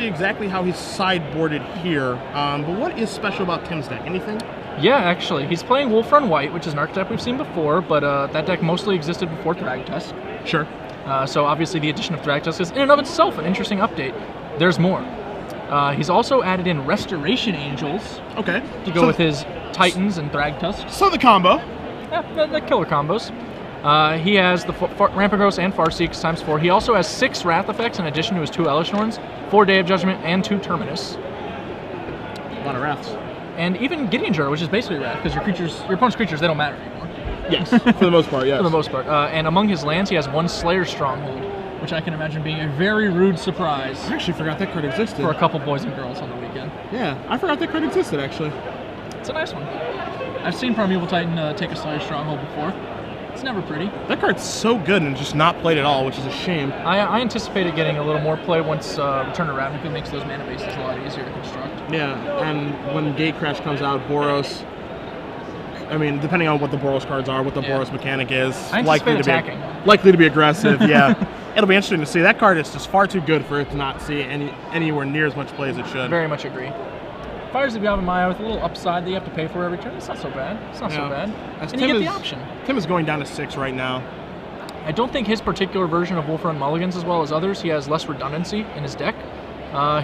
exactly how he's sideboarded here, but what is special about Tim's deck? Anything? Yeah, actually. He's playing Wolf Run White, which is an archetype we've seen before, but that deck mostly existed before Thragtusk. Sure. So obviously the addition of Thragtusk is in and of itself an interesting update. There's more. He's also added in Restoration Angels. Okay. To go with his Titans and Thragtusks. So the combo. Yeah, the killer combos. He has the Rampant Growth and Farseeks ×4. He also has 6 Wrath effects in addition to his 2 Elesh Norns, 4 Day of Judgment, and 2 Terminus. A lot of Wraths. And even Gideon Jar, which is basically Wrath, because your opponent's creatures, they don't matter anymore. Yes, for the most part, yes. For the most part. And among his lands, he has 1 Slayer Stronghold, which I can imagine being a very rude surprise. I actually forgot that card existed. For a couple boys and girls on the weekend. Yeah, I forgot that card existed, actually. It's a nice one. I've seen Primeval Titan take a Slayer Stronghold before. It's never pretty. That card's so good and just not played at all, which is a shame. I anticipated getting a little more play once Return to Ravnica makes those mana bases a lot easier to construct. Yeah, and when Gatecrash comes out, Boros, I mean, depending on what the Boros cards are, what the Boros mechanic is, likely to be aggressive, yeah. It'll be interesting to see. That card is just far too good for it to not see anywhere near as much play as it should. Very much agree. Fires of Yavimaya with a little upside that you have to pay for every turn. It's not so bad. It's not so bad. And you get the option. Tim is going down to 6 right now. I don't think his particular version of Wolf Run mulligans as well as others. He has less redundancy in his deck.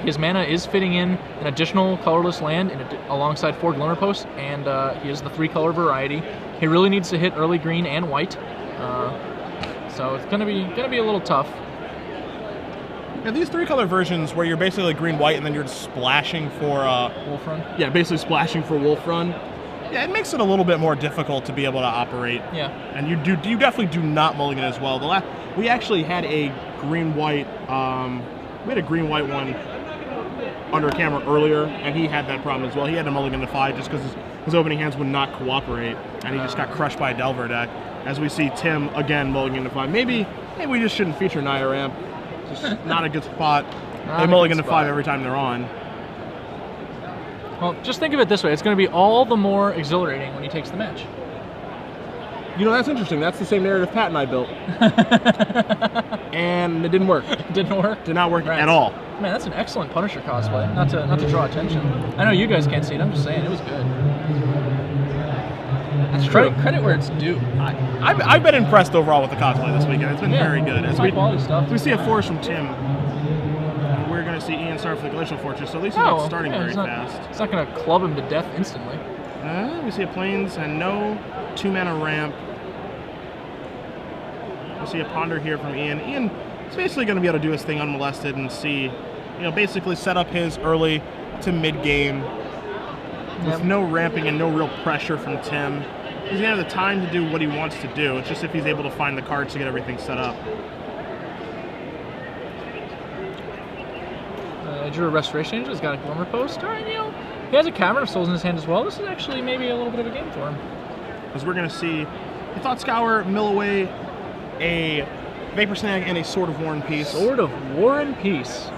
His mana is fitting in an additional colorless land alongside 4 Glimmerposts, and he has the 3-color variety. He really needs to hit early green and white, so it's gonna be a little tough. Yeah, these 3-color versions where you're basically green-white and then you're just splashing for Wolf Run. Yeah, basically splashing for Wolf Run. Yeah, it makes it a little bit more difficult to be able to operate. Yeah. And you definitely do not mulligan as well. We actually had a green-white one under camera earlier, and he had that problem as well. He had to mulligan to 5 just because his opening hands would not cooperate, and he just got crushed by a Delver deck. As we see Tim again mulligan to 5. Maybe we just shouldn't feature Naya Ramp. Just not a good spot. They mulligan to 5 every time they're on. Well, just think of it this way. It's going to be all the more exhilarating when he takes the match. You know, that's interesting. That's the same narrative Pat and I built. And it didn't work. Didn't work? Did not work at all. Man, that's an excellent Punisher cosplay. Not to draw attention. I know you guys can't see it. I'm just saying, it was good. That's true. Credit where it's due. I've been impressed overall with the cosplay this weekend. It's been very good. High quality stuff. We see a force from Tim. We're going to see Iain start for the Glacial Fortress, so at least he's not starting very fast. It's not going to club him to death instantly. We see a Plains and no 2-mana ramp. We see a Ponder here from Iain. Iain is basically going to be able to do his thing unmolested and see, basically set up his early to mid-game with no ramping and no real pressure from Tim. He's going to have the time to do what he wants to do. It's just if he's able to find the cards to get everything set up. I drew a Restoration Angel. He's got a Glimmer Post. All right, he has a Cavern of Souls in his hand as well. This is actually maybe a little bit of a game for him. Because we're going to see a Thought Scour, mill away a Vapor Snag, and a Sword of War and Peace. Sword of War and Peace.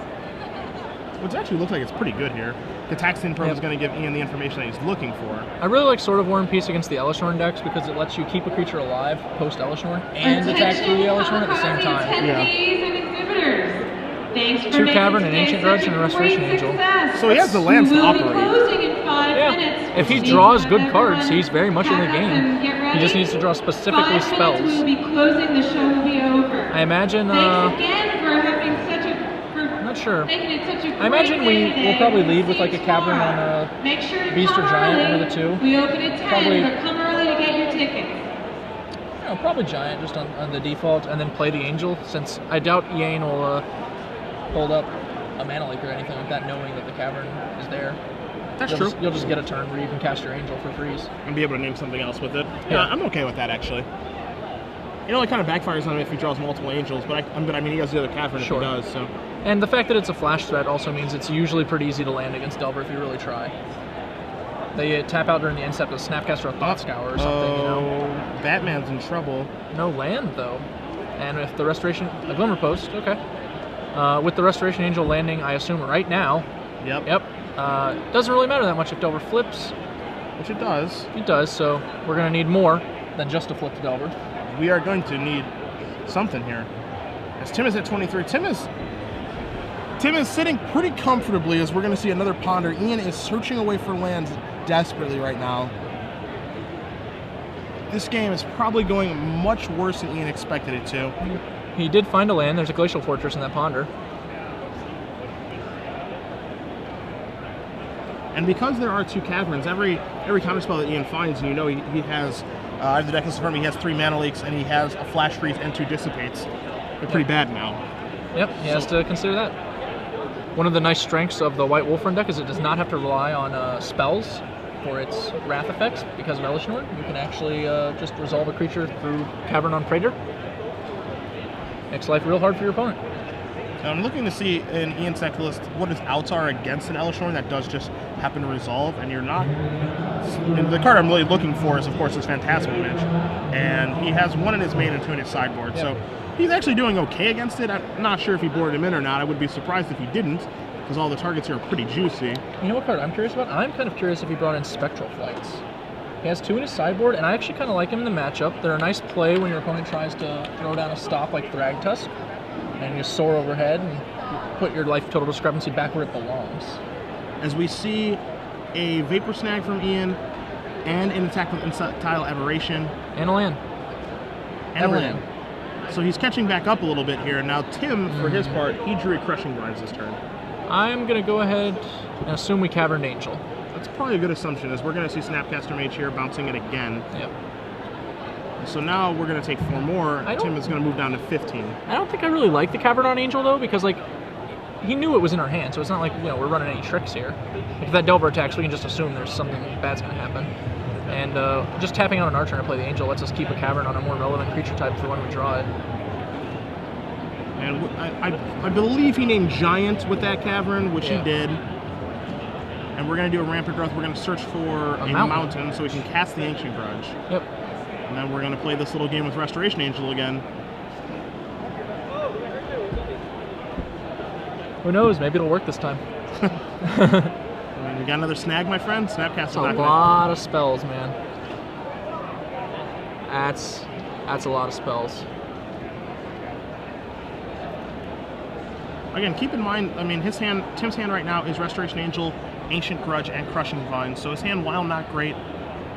Which actually looks like it's pretty good here. The Taxing Probe is going to give Iain the information that he's looking for. I really like Sword of War and Peace against the Elesh Norn decks because it lets you keep a creature alive post Elesh Norn and attack through the Elesh Norn at the same time. Thanks for 2 Cavern, an Ancient Grudge, and a Restoration Angel. So he has the lands to operate. If he draws good cards, he's very much in the game. He just needs to draw specifically spells. I imagine, I'm not sure. I imagine we will probably lead with like a Cavern on a Beast or Giant, one of the 2. We open at 10, but come early to get your tickets. Probably Giant just on the default, and then play the Angel, since I doubt Iain will hold up a Mana Leak or anything like that, knowing that the Cavern is there. That's true. You'll just get a turn where you can cast your Angel for freeze. And be able to name something else with it. Yeah, I'm okay with that, actually. It only kind of backfires on him if he draws multiple Angels, but I mean, he has the other Cavern if he does, so. And the fact that it's a flash threat also means it's usually pretty easy to land against Delver if you really try. They tap out during the end step with Snapcaster or Thought Scour or something, Batman's in trouble. No land, though. And if the Restoration... A Glimmer Post, okay. With the Restoration Angel landing, I assume, right now. Yep. Doesn't really matter that much if Delver flips. Which it does. It does, so we're going to need more than just a flip to Delver. We are going to need something here. As Tim is at 23, Tim is Tim is sitting pretty comfortably as we're going to see another ponder. Iain is searching away for lands desperately right now. This game is probably going much worse than Iain expected it to. He did find a land. There's a Glacial Fortress in that ponder. And because there are 2 caverns, every counterspell that Iain finds, and you know he has, I have the deck list in front of me, he has 3 mana leaks, and he has a flash freeze and 2 dissipates. They're pretty bad now. Yep, he has to consider that. One of the nice strengths of the White Wolfram deck is it does not have to rely on spells for its wrath effects because of Elishnorn. You can actually just resolve a creature through Cavern on Praetor. Makes life real hard for your opponent. Now I'm looking to see in Iain's deck list what his outs are against an Elishnorn that does just happen to resolve, and you're not. And the card I'm really looking for is, of course, his Phantasmal Image, and he has 1 in his main and 2 in his sideboard. Yep. So he's actually doing okay against it. I'm not sure if he boarded him in or not. I would be surprised if he didn't, because all the targets here are pretty juicy. You know what card I'm curious about? I'm kind of curious if he brought in Spectral Flights. He has 2 in his sideboard, and I actually kind of like him in the matchup. They're a nice play when your opponent tries to throw down a stop like Thragtusk, and you soar overhead and put your life total discrepancy back where it belongs. As we see a Vapor Snag from Iain, and an attack with Infantile Aberration. And a land. And a land. So he's catching back up a little bit here. Now Tim, for his part, he drew a Crushing Grinds this turn. I'm going to go ahead and assume we Caverned Angel. That's probably a good assumption, as we're going to see Snapcaster Mage here bouncing it again. Yep. So now we're going to take 4 more. Tim is going to move down to 15. I don't think I really like the Cavern on Angel, though, because, like, he knew it was in our hand, so it's not like, you know, we're running any tricks here. If that Delver attacks, we can just assume there's something bad's going to happen. And just tapping out an Archer to play the Angel lets us keep a Cavern on a more relevant creature type for when we draw it. And I believe he named Giant with that Cavern, which he did. And we're going to do a Rampant Growth. We're going to search for a mountain so we can cast the Ancient Grudge. Yep. And then we're going to play this little game with Restoration Angel again. Who knows? Maybe it'll work this time. I mean, we got another snag, my friend. Snapcaster. That's a lot of spells, man. That's a lot of spells. Again, keep in mind, I mean, Tim's hand right now is Restoration Angel, Ancient Grudge, and Crushing Vine. So his hand, while not great,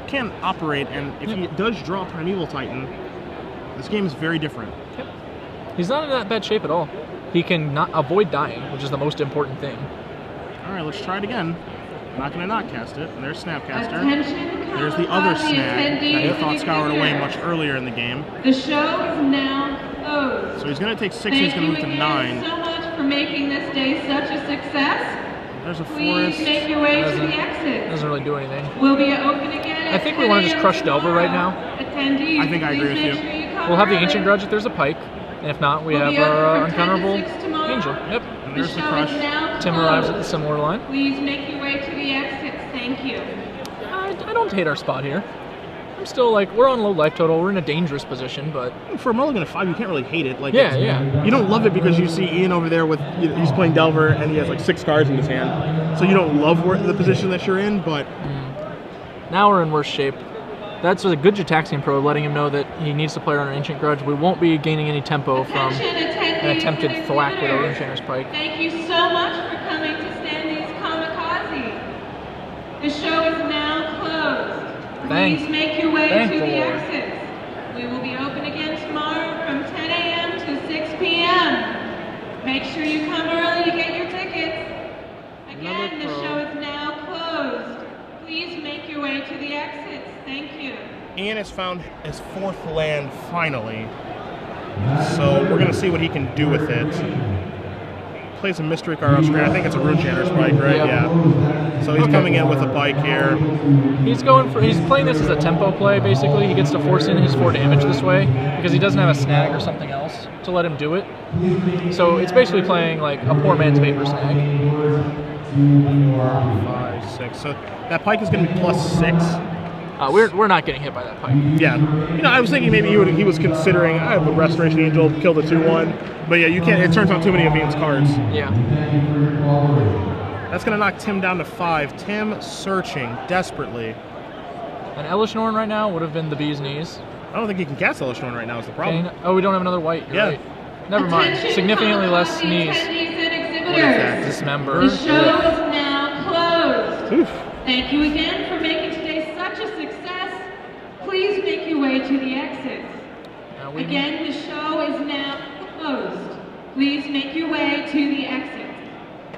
can operate. And if he does draw Primeval Titan, this game is very different. Yep. He's not in that bad shape at all. He can not avoid dying, which is the most important thing. All right, let's try it again. I'm not going to not cast it. And there's Snapcaster. There's the other snag that he thought scoured away much earlier in the game. The show is now closed. So he's going to take 6, he's going to move to 9. So much for making this day such a success. There's a Please forest. make your way to the exit. Doesn't really do anything. We'll be open again. I think we want to just crush Delver right now. Attendees, I think I agree with you. We'll have the Ancient Grudge if there's a pike. And if not, we have our uncounterable Angel. Yep. And there's the crush. Tim arrives at the similar line. Please make your way to the exits. Thank you. I don't hate our spot here. I'm still like, we're on low life total. We're in a dangerous position, but for a mulligan of 5, you can't really hate it. Like, yeah. You don't love it because you see Iain over there with he's playing Delver and he has like 6 cards in his hand. So you don't love the position that you're in, but now we're in worse shape. That's a good Jataxian probe, letting him know that he needs to play around an Ancient Grudge. We won't be gaining any tempo from an attempted thwack with our Enchanter's Pike. Thank you so much for coming to Stanley's Kamikaze. The show is now closed. Please make your way to the exits. We will be open again tomorrow from 10 a.m. to 6 p.m. Make sure you come early to get your tickets. Again, the show is now closed. Please make your way to the exits. Thank you. Iain has found his 4th land finally. So we're going to see what he can do with it. Plays a Mystery card off screen. I think it's a Runechanter's Pike, right? Yep. Yeah. So he's coming in with a Pike here. He's playing this as a tempo play, basically. He gets to force in his 4 damage this way because he doesn't have a snag or something else to let him do it. So it's basically playing like a poor man's Vapor Snag. 4, 5, 6. So that Pike is going to be +6. We're not getting hit by that Pike. Yeah. You know, I was thinking maybe he was considering, I would Restoration Angel, kill the 2/1. But yeah, you can't, it turns on too many of Iain's cards. Yeah. That's going to knock Tim down to 5. Tim searching desperately. An Elishnorn right now would have been the bee's knees. I don't think he can cast Elishnorn right now is the problem. Okay. Oh, we don't have another white. You're right. Never mind. Significantly less knees. exhibitors. Dismember. The show is now closed. Oof. Thank you again for making today such a success. Please make your way to the exits. Again, the show is now closed. Please make your way to the exits.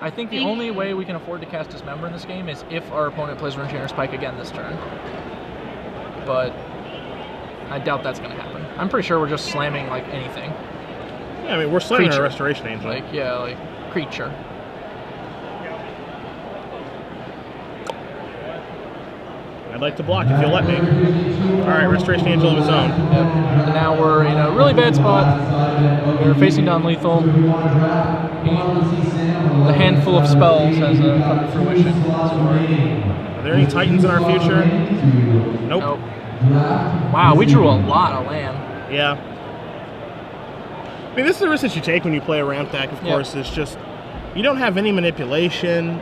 I think the only way we can afford to cast Dismember in this game is if our opponent plays Rune Spike again this turn. But I doubt that's going to happen. I'm pretty sure we're just slamming like anything. Yeah, I mean, we're slamming Creature. our Restoration Angel. Like, yeah, like creature. I'd like to block if you'll let me. All right, Restoration Angel of his own. Yep. And now we're in a really bad spot. We're facing down lethal. The handful of spells has come to fruition. Are there any Titans in our future? Nope. Wow, we drew a lot of land. Yeah. I mean, this is the risk that you take when you play a ramp deck, of course. It's just, you don't have any manipulation.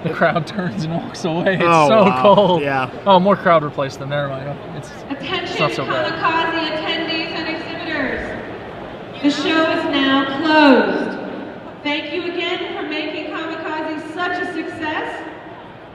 The crowd turns and walks away. It's wow. cold. Yeah. Oh, more crowd replaced them. Never mind. It's Attention, not so bad. kamikaze attendees and exhibitors. The show is now closed. Thank you again for making Kamikaze such a success.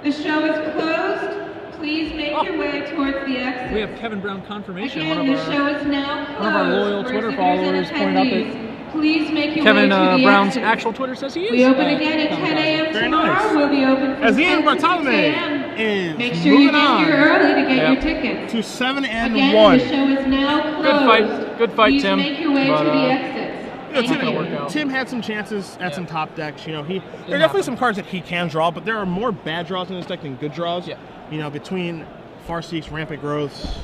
The show is closed. Please make your way towards the exit. We have Kevin Brown confirmation. Again, the show is now closed. One of our loyal Twitter followers pointed out that please make your Kevin way to the Brown's exit. actual Twitter says he is. We open again at 10 a.m. Very tomorrow. nice. We'll be open from As 10 Iain to 6 Bartolomei a.m. is Make sure you moving get on here early to get your tickets. to 7 and Again, 1. the show is now closed. Good fight, Please Tim. make your way But, to the exits. You know, Not gonna work out. Tim had some chances at some top decks. You know, there are definitely happen. some cards that he can draw, but there are more bad draws in this deck than good draws. Yeah. You know, between Farseek's Rampant Growths,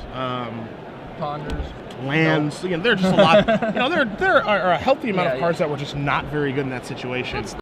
Ponders. lands. Again, there are just a lot. You know, there are a healthy amount of Yeah, cards that were just not very good in that situation.